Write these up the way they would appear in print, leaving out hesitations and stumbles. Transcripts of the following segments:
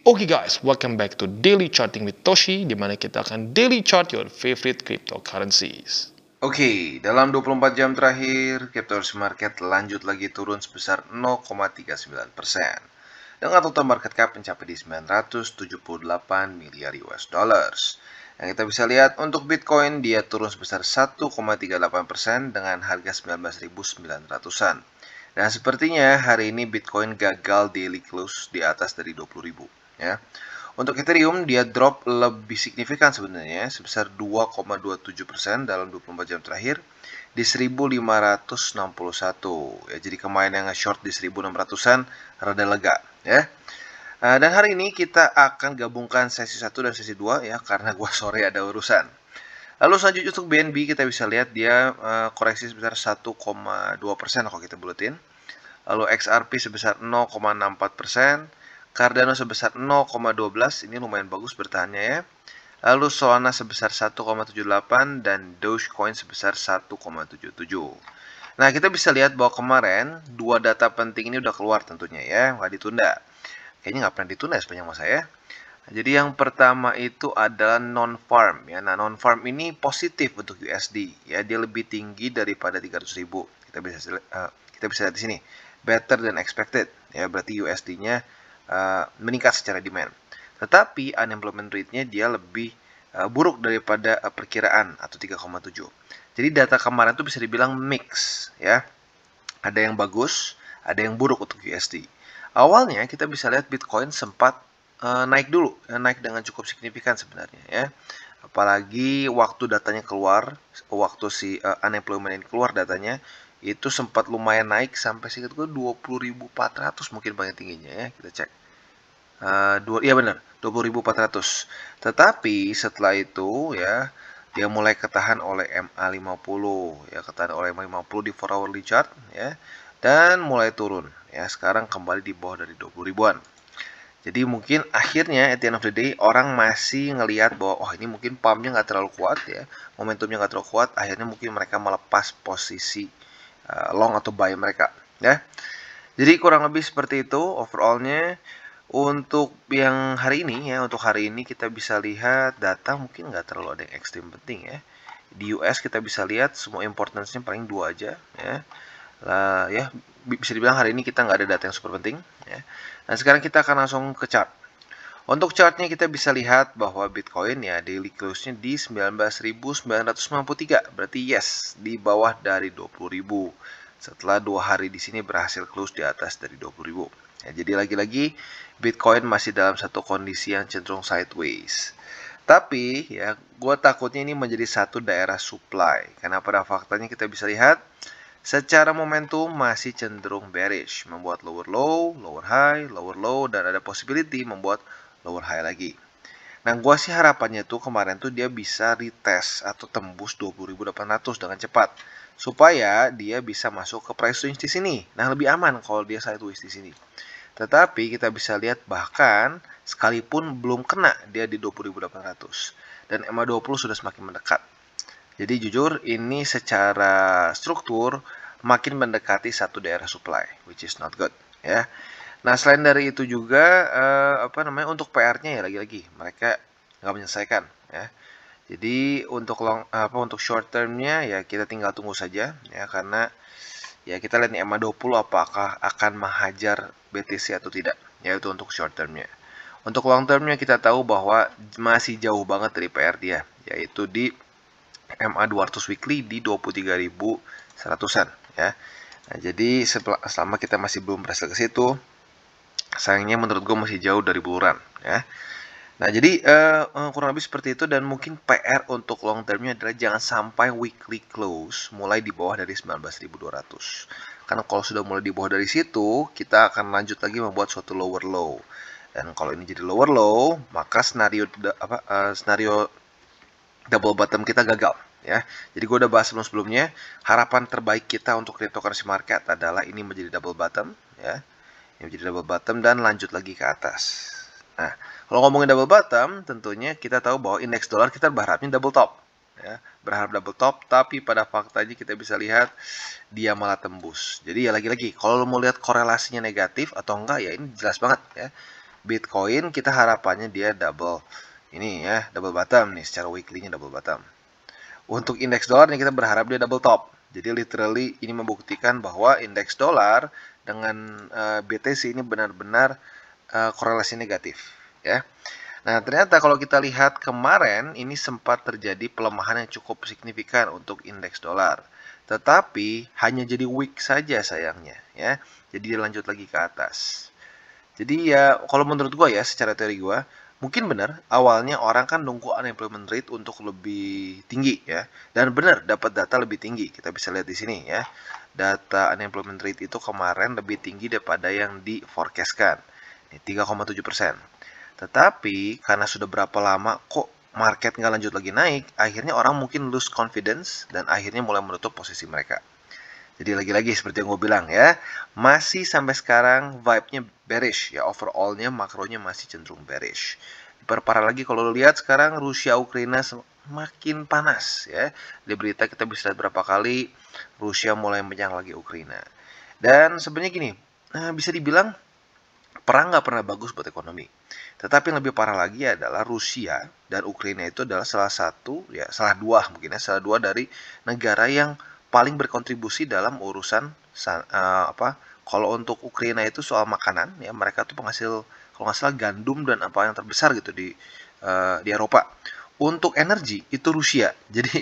Oke guys, welcome back to Daily Charting with Toshi, di mana kita akan daily chart your favorite cryptocurrencies. Oke, dalam 24 jam terakhir, cryptocurrency market lanjut lagi turun sebesar 0,39%. Dengan total market cap mencapai di 978 miliar US dollars. Yang kita bisa lihat untuk Bitcoin dia turun sebesar 1,38% dengan harga 19.900-an. Dan sepertinya hari ini Bitcoin gagal daily close di atas dari 20.000 ya. Untuk Ethereum dia drop lebih signifikan sebenarnya sebesar 2,27% dalam 24 jam terakhir di 1561 ya. Jadi kemarin yang short di 1600-an rada lega ya. Dan hari ini kita akan gabungkan sesi 1 dan sesi 2 ya karena gua sore ada urusan. Lalu selanjutnya untuk BNB kita bisa lihat dia koreksi sebesar 1,2% kalau kita buletin. Lalu XRP sebesar 0,64%, Cardano sebesar 0,12, ini lumayan bagus bertahannya ya. Lalu Solana sebesar 1,78 dan Dogecoin sebesar 1,77. Nah, kita bisa lihat bahwa kemarin dua data penting ini udah keluar tentunya ya, nggak ditunda. Kayaknya nggak pernah ditunda sepanjang masa ya. Jadi yang pertama itu adalah non-farm ya. Nah, non-farm ini positif untuk USD ya, dia lebih tinggi daripada 300.000. Kita bisa lihat di sini. Better than expected ya, berarti USD-nya meningkat secara demand. Tetapi unemployment rate-nya dia lebih buruk daripada perkiraan atau 3,7. Jadi data kemarin itu bisa dibilang mix ya. Ada yang bagus, ada yang buruk untuk USD. Awalnya kita bisa lihat Bitcoin sempat naik dulu, naik dengan cukup signifikan sebenarnya ya. Apalagi waktu datanya keluar, waktu si unemployment ini keluar datanya, itu sempat lumayan naik sampai sekitar 20.400 mungkin paling tingginya ya, kita cek. Iya benar, 20.400. Tetapi setelah itu ya, dia mulai ketahan oleh MA50 ya, ketahan oleh MA50 di 4 hourly chart ya, dan mulai turun ya. Sekarang kembali di bawah dari 20 ribuan. Jadi mungkin akhirnya at the end of the day orang masih ngelihat bahwa oh ini mungkin pumpnya nggak terlalu kuat ya, momentumnya nggak terlalu kuat, akhirnya mungkin mereka melepas posisi long atau buy mereka ya. Jadi kurang lebih seperti itu overallnya. Untuk yang hari ini ya, untuk hari ini kita bisa lihat data mungkin nggak terlalu ada yang ekstrim penting ya. Di US kita bisa lihat semua importance-nya paling dua aja ya. Lah ya, bisa dibilang hari ini kita nggak ada data yang super penting ya. Nah sekarang kita akan langsung ke chart. Untuk chartnya kita bisa lihat bahwa Bitcoin ya daily close-nya di 19.993, berarti yes di bawah dari 20.000. Setelah 2 hari di sini berhasil close di atas dari 20.000. Ya, jadi lagi-lagi Bitcoin masih dalam satu kondisi yang cenderung sideways. Tapi ya, gue takutnya ini menjadi satu daerah supply. Karena pada faktanya kita bisa lihat secara momentum masih cenderung bearish, membuat lower low, lower high, lower low, dan ada possibility membuat lower high lagi. Nah, gua sih harapannya tuh kemarin tuh dia bisa retest atau tembus 20.800 dengan cepat supaya dia bisa masuk ke price range di sini. Nah, lebih aman kalau dia sideways di sini. Tetapi kita bisa lihat bahkan sekalipun belum kena dia di 20.800 dan EMA20 sudah semakin mendekat. Jadi jujur ini secara struktur makin mendekati satu daerah supply, which is not good ya. Nah, selain dari itu juga untuk PR-nya ya lagi-lagi mereka nggak menyelesaikan ya. Jadi untuk short term-nya ya kita tinggal tunggu saja ya, karena ya kita lihat nih EMA20 apakah akan menghajar BTC atau tidak ya, itu untuk short term-nya. Untuk long term-nya kita tahu bahwa masih jauh banget dari PR dia, yaitu di MA200 weekly di 23.100-an ya. Nah, jadi selama kita masih belum berhasil ke situ, sayangnya menurut gue masih jauh dari buluran ya. Nah, jadi kurang lebih seperti itu, dan mungkin PR untuk long termnya adalah jangan sampai weekly close mulai di bawah dari 19.200. Karena kalau sudah mulai di bawah dari situ, kita akan lanjut lagi membuat suatu lower low. Dan kalau ini jadi lower low, maka skenario double bottom kita gagal ya. Jadi gue udah bahas sebelumnya, harapan terbaik kita untuk cryptocurrency market adalah ini menjadi double bottom ya. Ini menjadi double bottom dan lanjut lagi ke atas. Nah, kalau ngomongin double bottom, tentunya kita tahu bahwa indeks dolar kita berharapnya double top ya. Berharap double top, tapi pada faktanya kita bisa lihat dia malah tembus. Jadi ya lagi-lagi kalau lo mau lihat korelasinya negatif atau enggak ya ini jelas banget ya. Bitcoin kita harapannya dia double ini ya, double bottom nih, secara weekly-nya double bottom. Untuk indeks dolar nih kita berharap dia double top. Jadi literally ini membuktikan bahwa indeks dolar dengan BTC ini benar-benar korelasi negatif ya. Nah, ternyata kalau kita lihat kemarin ini sempat terjadi pelemahan yang cukup signifikan untuk indeks dolar. Tetapi hanya jadi weak saja sayangnya ya. Jadi dia lanjut lagi ke atas. Jadi ya kalau menurut gua ya secara teori gua mungkin benar awalnya orang kan nunggu unemployment rate untuk lebih tinggi ya. Dan benar dapat data lebih tinggi. Kita bisa lihat di sini ya. Data unemployment rate itu kemarin lebih tinggi daripada yang di forecast-kan. 3,7%. Tetapi karena sudah berapa lama kok market nggak lanjut lagi naik, akhirnya orang mungkin lose confidence dan akhirnya mulai menutup posisi mereka. Jadi lagi-lagi seperti yang gue bilang ya, masih sampai sekarang vibe-nya bearish ya, overall-nya makronya masih cenderung bearish. Diperparah lagi kalau lihat sekarang Rusia Ukraina semakin panas ya. Di berita kita bisa lihat berapa kali Rusia mulai menyerang lagi Ukraina. Dan sebenarnya gini, bisa dibilang perang nggak pernah bagus buat ekonomi. Tetapi yang lebih parah lagi adalah Rusia dan Ukraina itu adalah salah dua dari negara yang paling berkontribusi dalam urusan kalau untuk Ukraina itu soal makanan ya, mereka tuh penghasil kalau nggak salah gandum dan apa yang terbesar gitu di Eropa. Untuk energi itu Rusia. Jadi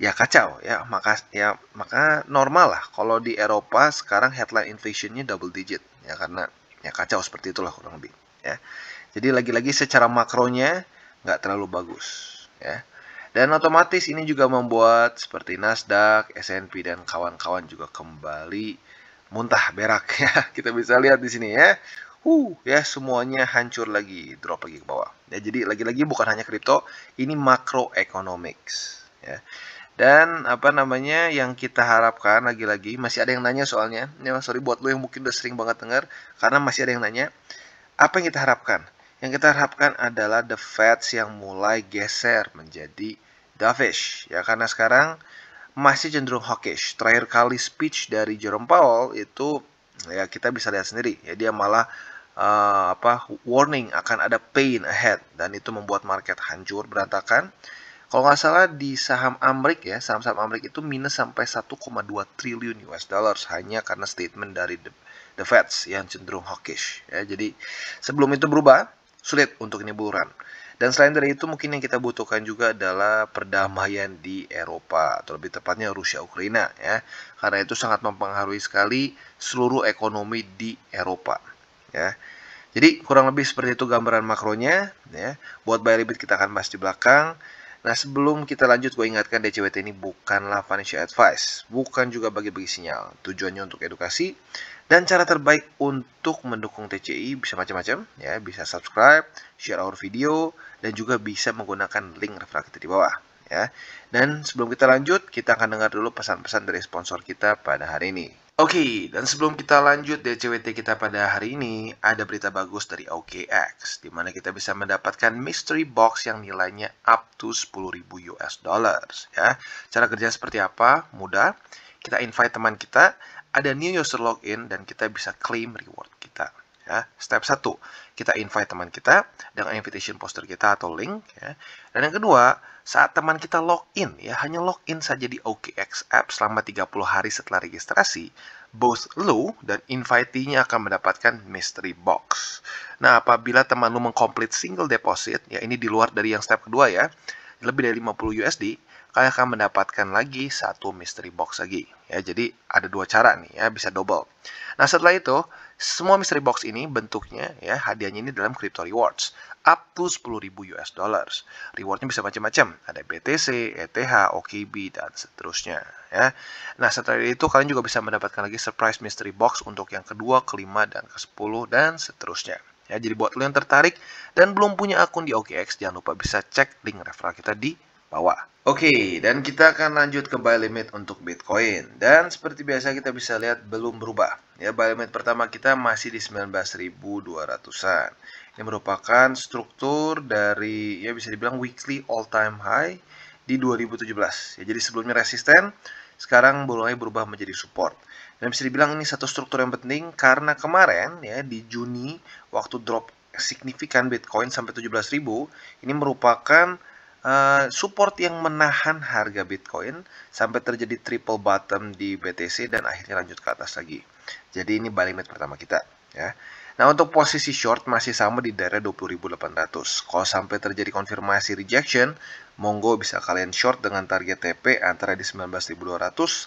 ya kacau ya, maka normal lah kalau di Eropa sekarang headline inflationnya double digit ya, karena ya kacau seperti itulah kurang lebih ya. Jadi lagi-lagi secara makronya nggak terlalu bagus ya. Dan otomatis ini juga membuat seperti Nasdaq, S&P dan kawan-kawan juga kembali muntah berak ya. Kita bisa lihat di sini ya. Ya semuanya hancur lagi, drop lagi ke bawah. Ya, jadi lagi-lagi bukan hanya kripto, ini macroeconomics ya. Dan apa namanya yang kita harapkan lagi-lagi masih ada yang nanya soalnya. Ya sorry buat lo yang mungkin udah sering banget dengar, karena masih ada yang nanya. Apa yang kita harapkan? Yang kita harapkan adalah the Fed yang mulai geser menjadi dovish ya, karena sekarang masih cenderung hawkish. Terakhir kali speech dari Jerome Powell itu ya kita bisa lihat sendiri ya, dia malah warning akan ada pain ahead, dan itu membuat market hancur berantakan. Kalau nggak salah di saham Amrik ya, saham-saham Amrik itu minus sampai 1,2 triliun US dollars hanya karena statement dari the Feds yang cenderung hawkish ya. Jadi sebelum itu berubah sulit untuk ini bull run. Dan selain dari itu mungkin yang kita butuhkan juga adalah perdamaian di Eropa, atau lebih tepatnya Rusia Ukraina ya. Karena itu sangat mempengaruhi sekali seluruh ekonomi di Eropa ya. Jadi kurang lebih seperti itu gambaran makronya ya. Buat buy limit kita akan bahas di belakang. Nah, sebelum kita lanjut, gue ingatkan DCWT ini bukanlah financial advice, bukan juga bagi-bagi sinyal. Tujuannya untuk edukasi, dan cara terbaik untuk mendukung TCI bisa macam-macam, ya. Bisa subscribe, share our video, dan juga bisa menggunakan link referral kita di bawah, ya. Dan sebelum kita lanjut, kita akan dengar dulu pesan-pesan dari sponsor kita pada hari ini. Oke, dan sebelum kita lanjut DCWT kita pada hari ini, ada berita bagus dari OKX, di mana kita bisa mendapatkan mystery box yang nilainya up to 10.000 US dollars. Ya, cara kerja seperti apa? Mudah. Kita invite teman kita, ada new user login, dan kita bisa claim reward kita. Ya, step 1, kita invite teman kita dengan invitation poster kita atau link. Ya. Dan yang kedua, saat teman kita login, ya hanya login saja di OKX app selama 30 hari setelah registrasi, both lo dan invitee-nya akan mendapatkan mystery box. Nah, apabila teman lo mengkomplit single deposit, ya ini di luar dari yang step kedua ya, lebih dari 50 USD, kalian akan mendapatkan lagi satu mystery box lagi. Ya, jadi ada dua cara nih ya, bisa double. Nah, setelah itu, semua mystery box ini bentuknya ya, hadiahnya ini dalam crypto rewards up to 10.000 US dollars. Rewardnya bisa macam-macam, ada BTC, ETH, OKB dan seterusnya ya. Nah, setelah itu kalian juga bisa mendapatkan lagi surprise mystery box untuk yang kedua, kelima dan ke-10 dan seterusnya. Ya, jadi buat lo yang tertarik dan belum punya akun di OKX, jangan lupa bisa cek link referral kita di bawah. Oke, dan kita akan lanjut ke buy limit untuk Bitcoin. Dan seperti biasa kita bisa lihat belum berubah. Ya, buy limit pertama kita masih di 19.200-an. Ini merupakan struktur dari, ya bisa dibilang weekly all time high di 2017. Ya, jadi sebelumnya resisten, sekarang mulai berubah menjadi support. Dan bisa dibilang ini satu struktur yang penting karena kemarin ya di Juni waktu drop signifikan Bitcoin sampai 17.000, ini merupakan support yang menahan harga Bitcoin sampai terjadi triple bottom di BTC dan akhirnya lanjut ke atas lagi. Jadi ini buy limit pertama kita, ya. Nah, untuk posisi short masih sama di daerah 20.800. Kalau sampai terjadi konfirmasi rejection, monggo bisa kalian short dengan target TP antara di 19.200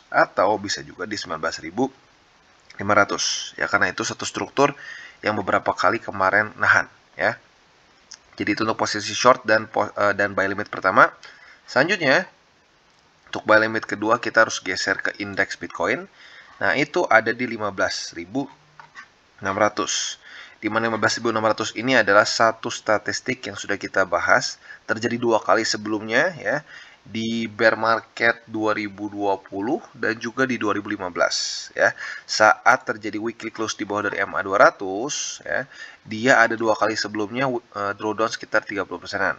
atau bisa juga di 19.500. Ya, karena itu satu struktur yang beberapa kali kemarin nahan, ya. Jadi itu untuk posisi short dan buy limit pertama. Selanjutnya, untuk buy limit kedua kita harus geser ke indeks Bitcoin. Nah, itu ada di 15.600. Di mana 15.600 ini adalah satu statistik yang sudah kita bahas, terjadi 2 kali sebelumnya, ya, di bear market 2020 dan juga di 2015, ya. Saat terjadi weekly close di bawah dari MA200, ya, dia ada 2 kali sebelumnya drawdown sekitar 30%-an.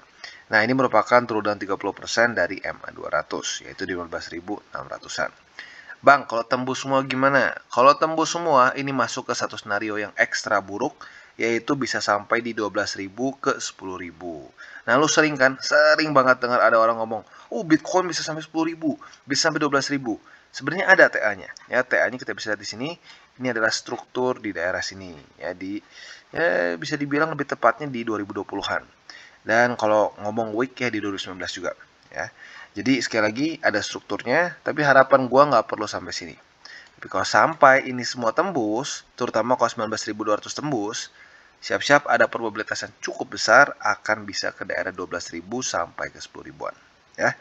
Nah, ini merupakan drawdown 30% dari MA200, yaitu di 15.600-an. Bang, kalau tembus semua gimana? Kalau tembus semua, ini masuk ke satu skenario yang ekstra buruk, yaitu bisa sampai di 12.000 ke 10.000. Nah, lu sering banget dengar ada orang ngomong, Bitcoin bisa sampai 10.000, bisa sampai 12.000. Sebenarnya ada TA-nya. Ya, TA-nya kita bisa lihat di sini. Ini adalah struktur di daerah sini, ya, bisa dibilang lebih tepatnya di 2020-an. Dan kalau ngomong week ya di 2019 juga, ya. Jadi sekali lagi ada strukturnya, tapi harapan gua nggak perlu sampai sini. Tapi kalau sampai ini semua tembus, terutama kalau 19.200 tembus, siap-siap ada probabilitas yang cukup besar akan bisa ke daerah 12.000 sampai ke 10.000-an, ya.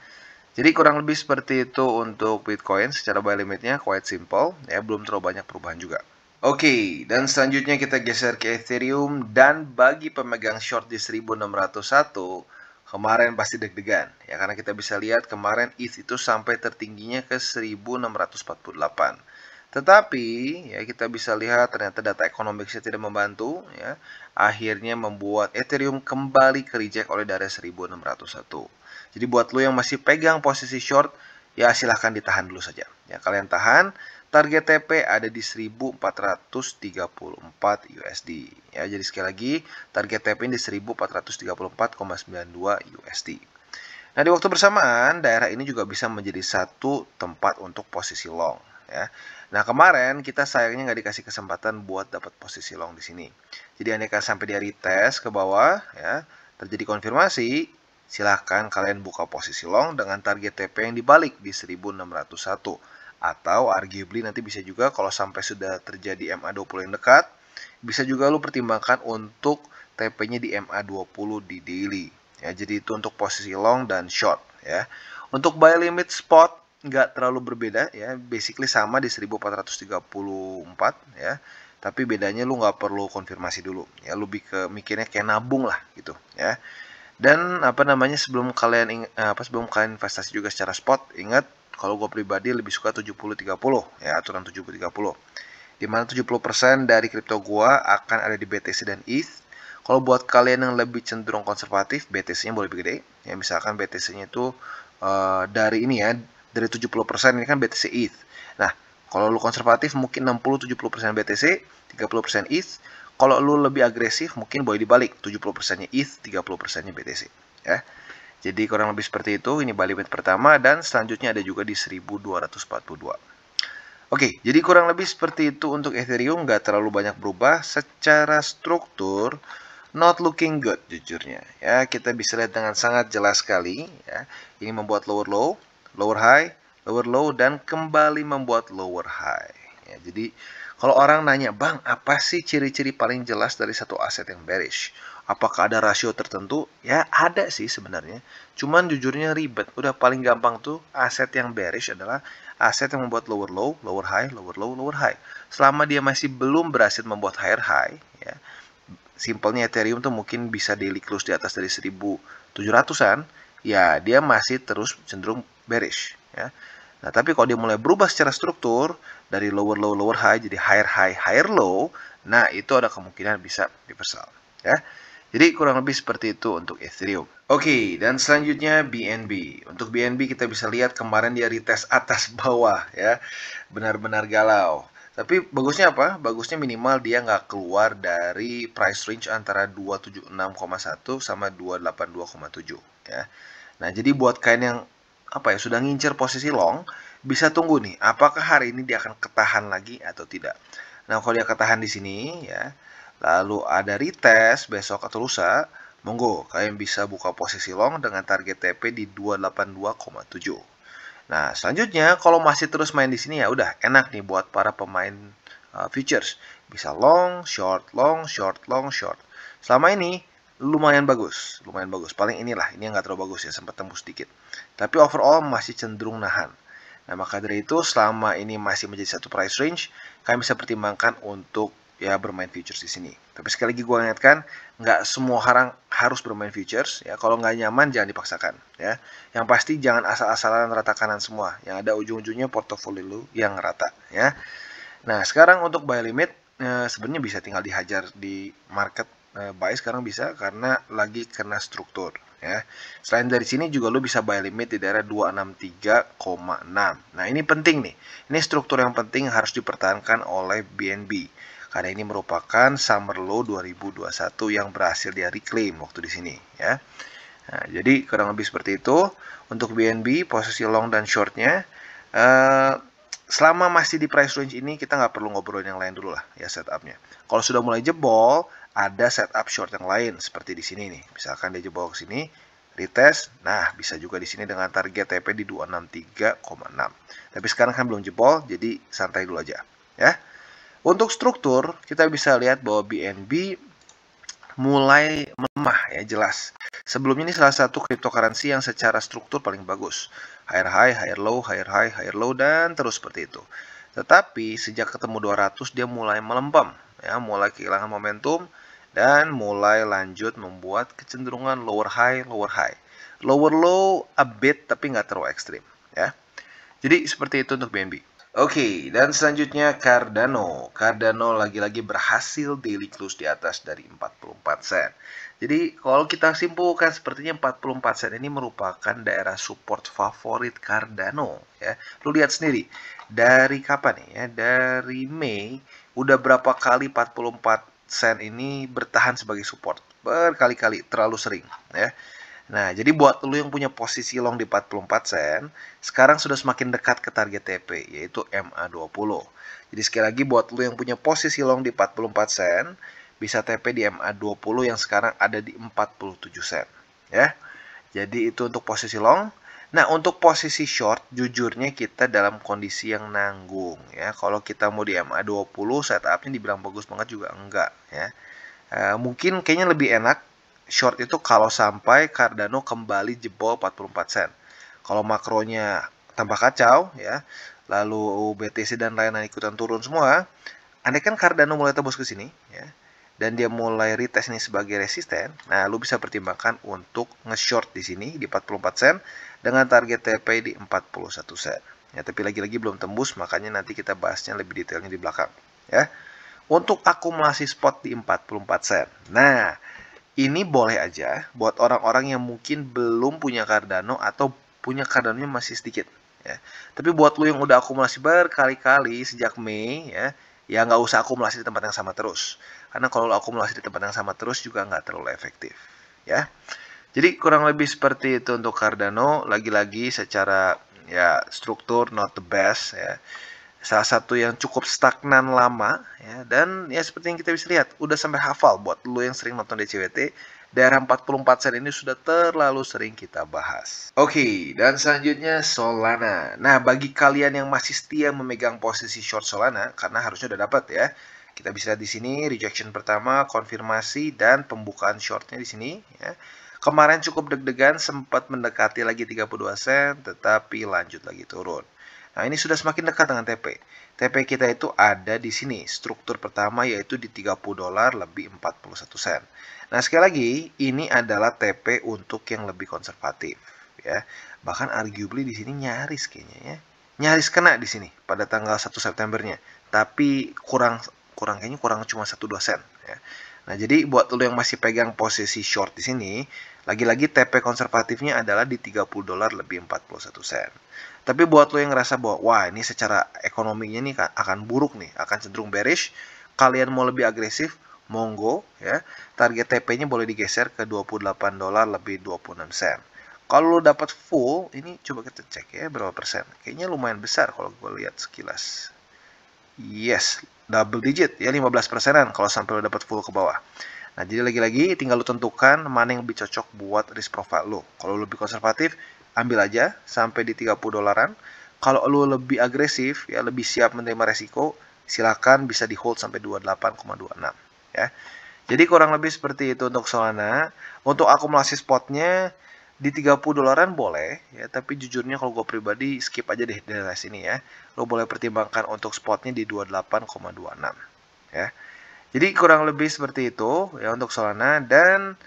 Jadi kurang lebih seperti itu untuk Bitcoin. Secara buy limitnya quite simple, ya, belum terlalu banyak perubahan juga. Oke, dan selanjutnya kita geser ke Ethereum, dan bagi pemegang short di 1601, kemarin pasti deg-degan, ya, karena kita bisa lihat kemarin ETH itu sampai tertingginya ke 1648. Tetapi ya kita bisa lihat ternyata data ekonomiknya tidak membantu, ya. Akhirnya membuat Ethereum kembali ke reject oleh daerah 1601. Jadi buat lo yang masih pegang posisi short, ya silahkan ditahan dulu saja. Ya, kalian tahan. Target TP ada di 1434 USD. Ya, jadi sekali lagi target TP di 1434,92 USD. Nah, di waktu bersamaan daerah ini juga bisa menjadi satu tempat untuk posisi long, ya. Nah, kemarin kita sayangnya nggak dikasih kesempatan buat dapat posisi long di sini. Jadi andai sampai dia retest ke bawah, ya, terjadi konfirmasi, silahkan kalian buka posisi long dengan target TP yang dibalik di 1601. Atau arguably nanti bisa juga kalau sampai sudah terjadi MA20 yang dekat, bisa juga lu pertimbangkan untuk TP-nya di MA20 di daily. Ya, jadi itu untuk posisi long dan short, ya. Untuk buy limit spot nggak terlalu berbeda, ya. Basically sama di 1434, ya. Tapi bedanya lu nggak perlu konfirmasi dulu, ya. Lu lebih ke mikirnya kayak nabung lah gitu, ya. Dan sebelum kalian investasi juga secara spot, ingat kalau gue pribadi lebih suka 70-30, ya, aturan 70-30. Dimana 70% dari kripto gue akan ada di BTC dan ETH. Kalau buat kalian yang lebih cenderung konservatif, BTC-nya boleh lebih gede. Ya, misalkan BTC-nya itu dari 70% ini kan BTC ETH. Nah, kalau lu konservatif mungkin 60-70% BTC, 30% ETH. Kalau lu lebih agresif mungkin boleh dibalik, 70%-nya ETH, 30%-nya BTC, ya. Jadi kurang lebih seperti itu, ini buy limit pertama, dan selanjutnya ada juga di 1242. Oke, jadi kurang lebih seperti itu untuk Ethereum, nggak terlalu banyak berubah. Secara struktur, not looking good jujurnya. Ya, kita bisa lihat dengan sangat jelas sekali, ya. Ini membuat lower low, lower high, lower low, dan kembali membuat lower high. Ya, jadi kalau orang nanya, Bang, apa sih ciri-ciri paling jelas dari satu aset yang bearish? Apakah ada rasio tertentu? Ya, ada sih sebenarnya. Cuman jujurnya ribet. Udah paling gampang tuh, aset yang bearish adalah aset yang membuat lower low, lower high, lower low, lower high. Selama dia masih belum berhasil membuat higher high, ya. Simpelnya Ethereum tuh mungkin bisa daily close di atas dari 1700-an, ya dia masih terus cenderung bearish, ya. Nah, tapi kalau dia mulai berubah secara struktur dari lower low, lower high jadi higher high, higher low, nah itu ada kemungkinan bisa reversal, ya. Jadi kurang lebih seperti itu untuk Ethereum. Oke, dan selanjutnya BNB. Untuk BNB kita bisa lihat kemarin dia retest atas bawah, ya. Benar-benar galau. Tapi bagusnya apa? Bagusnya minimal dia nggak keluar dari price range antara 276,1 sama 282,7 ya. Nah, jadi buat kalian yang apa ya, sudah ngincer posisi long, bisa tunggu nih, apakah hari ini dia akan ketahan lagi atau tidak. Nah, kalau dia ketahan di sini ya, lalu ada retest besok atau lusa, monggo kalian bisa buka posisi long dengan target TP di 282,7. Nah, selanjutnya kalau masih terus main di sini ya udah enak nih buat para pemain futures. Bisa long, short, long, short, long, short. Selama ini lumayan bagus, lumayan bagus. Paling inilah, ini yang nggak terlalu bagus ya, sempat tembus sedikit. Tapi overall masih cenderung nahan. Nah, maka dari itu selama ini masih menjadi satu price range, kalian bisa pertimbangkan untuk ya bermain futures di sini. Tapi sekali lagi gue ingatkan, nggak semua orang harus bermain futures ya. Kalau nggak nyaman jangan dipaksakan ya. Yang pasti jangan asal-asalan rata kanan semua. Yang ada ujung-ujungnya portofolio lu yang rata ya. Nah, sekarang untuk buy limit sebenarnya bisa tinggal dihajar di market buy sekarang bisa karena lagi kena struktur ya. Selain dari sini juga lu bisa buy limit di daerah 263,6. Nah, ini penting nih. Ini struktur yang penting harus dipertahankan oleh BNB. Karena ini merupakan summer low 2021 yang berhasil dia reclaim waktu di sini ya. Nah, jadi kurang lebih seperti itu untuk BNB posisi long dan shortnya. Selama masih di price range ini kita nggak perlu ngobrolin yang lain dulu lah ya setupnya. Kalau sudah mulai jebol, ada setup short yang lain seperti di sini nih. Misalkan dia jebol ke sini, retest. Nah, bisa juga di sini dengan target TP di 263,6. Tapi sekarang kan belum jebol, jadi santai dulu aja ya. Untuk struktur, kita bisa lihat bahwa BNB mulai melemah ya, jelas. Sebelumnya ini salah satu cryptocurrency yang secara struktur paling bagus. Higher high, higher low, higher high, higher low, dan terus seperti itu. Tetapi sejak ketemu 200 dia mulai melempem ya, mulai kehilangan momentum dan mulai lanjut membuat kecenderungan lower high, lower high. Lower low a bit tapi nggak terlalu ekstrim ya. Jadi seperti itu untuk BNB. Oke, dan selanjutnya Cardano. Cardano lagi-lagi berhasil daily close di atas dari 44 sen. Jadi kalau kita simpulkan sepertinya 44 sen ini merupakan daerah support favorit Cardano ya. Lu lihat sendiri dari kapan nih ya? Dari Mei udah berapa kali 44 sen ini bertahan sebagai support? Berkali-kali, terlalu sering ya. Nah, jadi buat lu yang punya posisi long di 44 sen, sekarang sudah semakin dekat ke target TP, yaitu MA20. Jadi sekali lagi buat lu yang punya posisi long di 44 sen, bisa TP di MA20 yang sekarang ada di 47 sen. Ya, jadi itu untuk posisi long. Nah, untuk posisi short, jujurnya kita dalam kondisi yang nanggung. Ya, kalau kita mau di MA20, setupnya dibilang bagus banget juga enggak. Ya, mungkin kayaknya lebih enak short itu kalau sampai Cardano kembali jebol 44 sen. Kalau makronya tambah kacau ya, lalu BTC dan lain-lain ikutan turun semua, andai kan Cardano mulai tembus ke sini ya, dan dia mulai retest ini sebagai resisten, nah lu bisa pertimbangkan untuk nge-short di sini di 44 sen dengan target TP di 41 sen. Ya, tapi lagi-lagi belum tembus, makanya nanti kita bahasnya lebih detailnya di belakang ya. Untuk akumulasi spot di 44 sen. Nah, ini boleh aja buat orang-orang yang mungkin belum punya Cardano atau punya Cardano-nya masih sedikit ya. Tapi buat lu yang udah akumulasi berkali-kali sejak Mei ya nggak usah akumulasi di tempat yang sama terus. Karena kalau lu akumulasi di tempat yang sama terus juga nggak terlalu efektif ya. Jadi kurang lebih seperti itu untuk Cardano. Lagi-lagi secara ya struktur not the best ya. Salah satu yang cukup stagnan lama ya, dan ya seperti yang kita bisa lihat udah sampai hafal buat lu yang sering nonton DCWT, daerah 44 sen ini sudah terlalu sering kita bahas. Oke, dan selanjutnya Solana. Nah, bagi kalian yang masih setia memegang posisi short Solana karena harusnya udah dapat ya. Kita bisa lihat di sini rejection pertama, konfirmasi dan pembukaan shortnya di sini ya. Kemarin cukup deg-degan, sempat mendekati lagi 32 sen tetapi lanjut lagi turun. Nah, ini sudah semakin dekat dengan TP. TP kita itu ada di sini. Struktur pertama yaitu di 30 dolar lebih 41 sen. Nah, sekali lagi, ini adalah TP untuk yang lebih konservatif. Ya. Bahkan arguably di sini nyaris kayaknya ya. Nyaris kena di sini pada tanggal 1 Septembernya. Tapi kayaknya kurang cuma 1-2 sen. Ya. Nah, jadi buat lo yang masih pegang posisi short di sini, lagi-lagi TP konservatifnya adalah di 30 dolar lebih 41 sen. Tapi buat lo yang ngerasa bahwa wah ini secara ekonominya nih akan buruk nih, akan cenderung bearish, kalian mau lebih agresif, monggo ya. Target TP-nya boleh digeser ke $28 lebih 26 sen. Kalau lo dapat full, ini coba kita cek ya berapa persen. Kayaknya lumayan besar kalau gue lihat sekilas. Yes, double digit ya, 15%-an kalau sampai lo dapat full ke bawah. Nah, jadi lagi-lagi tinggal lo tentukan mana yang lebih cocok buat risk profile lo. Kalau lo lebih konservatif, ambil aja sampai di 30 dolaran. Kalau lo lebih agresif, ya lebih siap menerima resiko, silakan bisa di hold sampai 28,26 ya. Jadi kurang lebih seperti itu untuk Solana. Untuk akumulasi spotnya di 30 dolaran boleh ya, tapi jujurnya kalau gue pribadi skip aja deh dari sini ya. Lo boleh pertimbangkan untuk spotnya di 28,26 ya. Jadi kurang lebih seperti itu ya untuk Solana, dan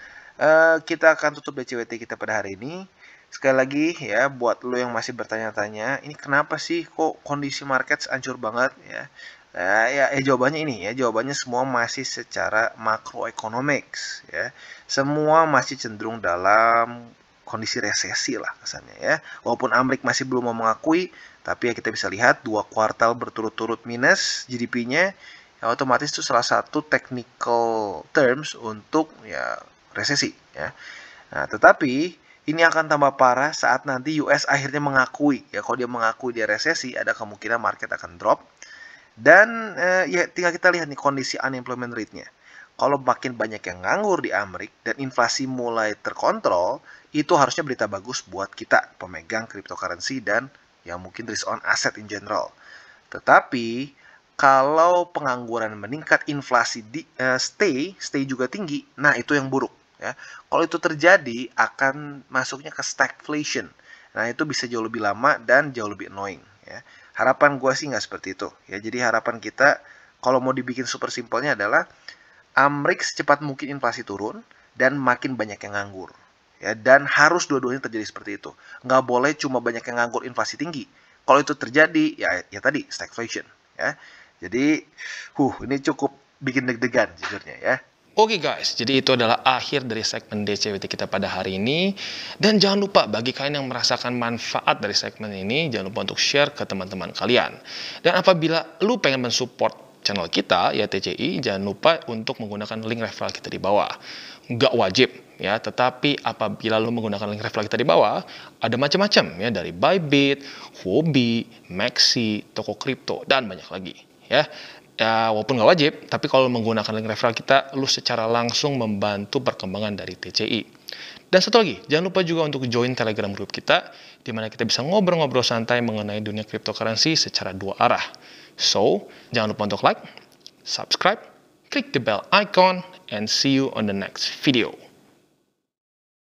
kita akan tutup DCWT kita pada hari ini. Sekali lagi ya, buat lo yang masih bertanya-tanya, ini kenapa sih kok kondisi market hancur banget ya? Jawabannya ini ya, jawabannya semua masih secara macroeconomics ya. Semua masih cenderung dalam kondisi resesi lah kesannya ya. Walaupun Amerika masih belum mau mengakui, tapi ya kita bisa lihat 2 kuartal berturut-turut minus GDP-nya. Ya, otomatis itu salah satu technical terms untuk ya resesi ya. Nah, tetapi ini akan tambah parah saat nanti US akhirnya mengakui ya, kalau dia mengakui dia resesi, ada kemungkinan market akan drop. Dan ya tinggal kita lihat nih kondisi unemployment rate-nya. Kalau makin banyak yang nganggur di Amerika dan inflasi mulai terkontrol, itu harusnya berita bagus buat kita pemegang cryptocurrency dan yang mungkin risk on asset in general. Tetapi kalau pengangguran meningkat, inflasi stay juga tinggi, nah itu yang buruk ya. Kalau itu terjadi akan masuknya ke stagflation. Nah itu bisa jauh lebih lama dan jauh lebih annoying ya. Harapan gue sih nggak seperti itu ya. Jadi harapan kita kalau mau dibikin super simpelnya adalah Amerika secepat mungkin inflasi turun dan makin banyak yang nganggur ya. Dan harus dua-duanya terjadi seperti itu. Nggak boleh cuma banyak yang nganggur inflasi tinggi. Kalau itu terjadi ya tadi stagflation ya. Jadi, ini cukup bikin deg-degan jujurnya ya. Oke guys, jadi itu adalah akhir dari segmen DCWT kita pada hari ini. Dan jangan lupa bagi kalian yang merasakan manfaat dari segmen ini, jangan lupa untuk share ke teman-teman kalian. Dan apabila lu pengen mensupport channel kita, ya TCI, jangan lupa untuk menggunakan link referral kita di bawah. Nggak wajib ya, tetapi apabila lu menggunakan link referral kita di bawah, ada macam-macam ya, dari Bybit, Huobi, Maxi, toko kripto, dan banyak lagi. Ya, walaupun nggak wajib, tapi kalau menggunakan link referral kita, lu secara langsung membantu perkembangan dari TCI. Dan satu lagi, jangan lupa juga untuk join Telegram group kita, di mana kita bisa ngobrol-ngobrol santai mengenai dunia cryptocurrency secara 2 arah. So, jangan lupa untuk like, subscribe, klik the bell icon, and see you on the next video.